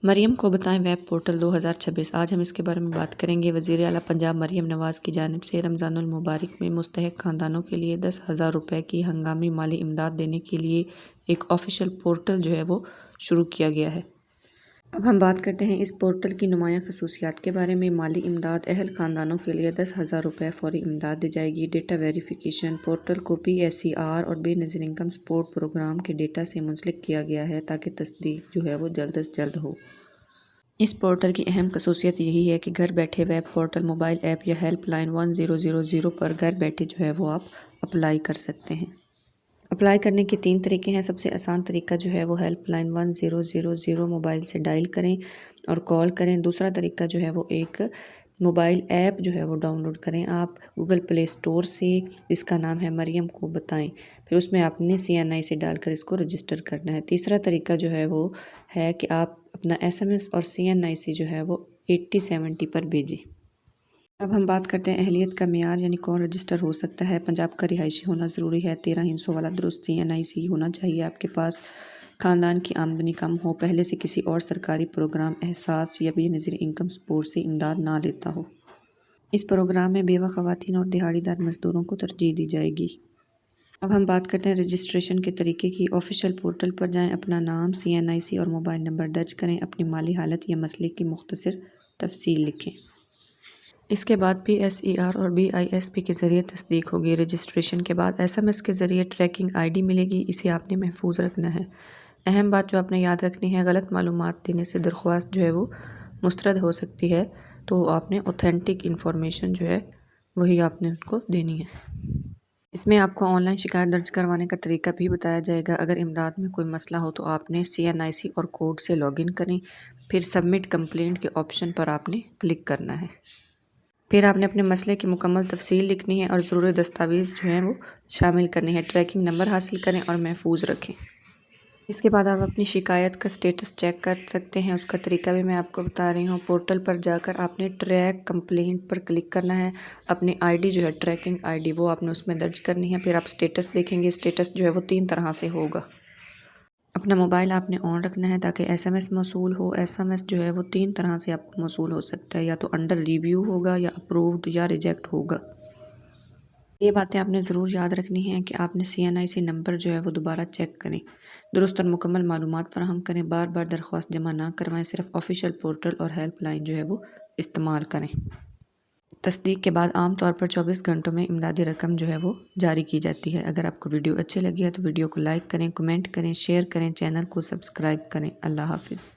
مریم کو بتائیں web portal 2026۔ آج ہم اس کے بارے میں بات کریں گے۔ وزیر اعلیٰ پنجاب مریم نواز کی جانب سے رمضان المبارک میں مستحق خاندانوں کے لیے 10,000 روپے کی ہنگامی مالی امداد دینے کے لیے ایک آفیشیل پورٹل وہ شروع کیا گیا ہے۔ اب ہم بات کرتے ہیں اس پورٹل کی نمایاں خصوصیات کے بارے میں۔ مالی امداد: اہل خاندانوں کے لیے 10,000 روپے فوری امداد دی جائے گی۔ ڈیٹا ویریفیکیشن: پورٹل کو PSER اور بے نظیر انکم سپورٹ پروگرام کے ڈیٹا سے منسلک کیا گیا ہے تاکہ تصدیق وہ جلد از جلد ہو۔ اس پورٹل کی اہم خصوصیت یہی ہے کہ گھر بیٹھے ویب پورٹل، موبائل ایپ یا ہیلپ لائن 1000 پر گھر بیٹھے آپ اپلائی کر سکتے ہیں۔ اپلائی کرنے کے 3 طریقے ہیں۔ سب سے آسان طریقہ وہ ہیلپ لائن 1000 موبائل سے ڈائل کریں اور کال کریں۔ دوسرا طریقہ وہ ایک موبائل ایپ وہ ڈاؤن لوڈ کریں آپ گوگل پلے اسٹور سے، جس کا نام ہے مریم کو بتائیں۔ پھر اس میں آپ نے CNI سے ڈال کر اس کو رجسٹر کرنا ہے۔ تیسرا طریقہ وہ ہے کہ آپ اپنا SMS اور CNI سے وہ 8070 پر بھیجیں۔ اب ہم بات کرتے ہیں اہلیت کا معیار، یعنی کون رجسٹر ہو سکتا ہے۔ پنجاب کا رہائشی ہونا ضروری ہے۔ 13 ہندسوں والا درست CNIC ہونا چاہیے آپ کے پاس۔ خاندان کی آمدنی کم ہو، پہلے سے کسی اور سرکاری پروگرام، احساس یا بے نظیر انکم سپورٹ سے امداد نہ لیتا ہو۔ اس پروگرام میں بیوہ خواتین اور دہاڑی دار مزدوروں کو ترجیح دی جائے گی۔ اب ہم بات کرتے ہیں رجسٹریشن کے طریقے کی۔ آفیشیل پورٹل پر جائیں، اپنا نام، CNIC اور موبائل نمبر درج کریں، اپنی مالی حالت یا مسئلے کی مختصر تفصیل لکھیں۔ اس کے بعد PSER اور BISP کے ذریعے تصدیق ہوگی۔ رجسٹریشن کے بعد SMS کے ذریعے ٹریکنگ ID ملے گی، اسے آپ نے محفوظ رکھنا ہے۔ اہم بات جو آپ نے یاد رکھنی ہے، غلط معلومات دینے سے درخواست وہ مسترد ہو سکتی ہے، تو آپ نے اوتھینٹک انفارمیشن وہی آپ نے ان کو دینی ہے۔ اس میں آپ کو آن لائن شکایت درج کروانے کا طریقہ بھی بتایا جائے گا۔ اگر امداد میں کوئی مسئلہ ہو تو آپ نے CNIC اور کوڈ سے لاگ ان کریں، پھر سبمٹ کمپلینٹ کے آپشن پر آپ نے کلک کرنا ہے۔ پھر آپ نے اپنے مسئلے کی مکمل تفصیل لکھنی ہے اور ضروری دستاویز وہ شامل کرنے ہیں۔ ٹریکنگ نمبر حاصل کریں اور محفوظ رکھیں۔ اس کے بعد آپ اپنی شکایت کا سٹیٹس چیک کر سکتے ہیں۔ اس کا طریقہ بھی میں آپ کو بتا رہی ہوں۔ پورٹل پر جا کر آپ نے ٹریک کمپلینٹ پر کلک کرنا ہے۔ اپنی ID ٹریکنگ ID وہ آپ نے اس میں درج کرنی ہے۔ پھر آپ سٹیٹس دیکھیں گے۔ سٹیٹس وہ 3 طرح سے ہوگا۔ اپنا موبائل آپ نے آن رکھنا ہے تاکہ SMS موصول ہو۔ SMS وہ 3 طرح سے آپ کو موصول ہو سکتا ہے، یا تو انڈر ریویو ہوگا، یا اپرووڈ، یا ریجیکٹ ہوگا۔ یہ باتیں آپ نے ضرور یاد رکھنی ہیں کہ آپ نے CNIC نمبر وہ دوبارہ چیک کریں، درست اور مکمل معلومات فراہم کریں، بار بار درخواست جمع نہ کروائیں، صرف آفیشیل پورٹل اور ہیلپ لائن وہ استعمال کریں۔ تصدیق کے بعد عام طور پر 24 گھنٹوں میں امدادی رقم وہ جاری کی جاتی ہے۔ اگر آپ کو ویڈیو اچھے لگی ہے تو ویڈیو کو لائک کریں، کمنٹ کریں، شیئر کریں، چینل کو سبسکرائب کریں۔ اللہ حافظ۔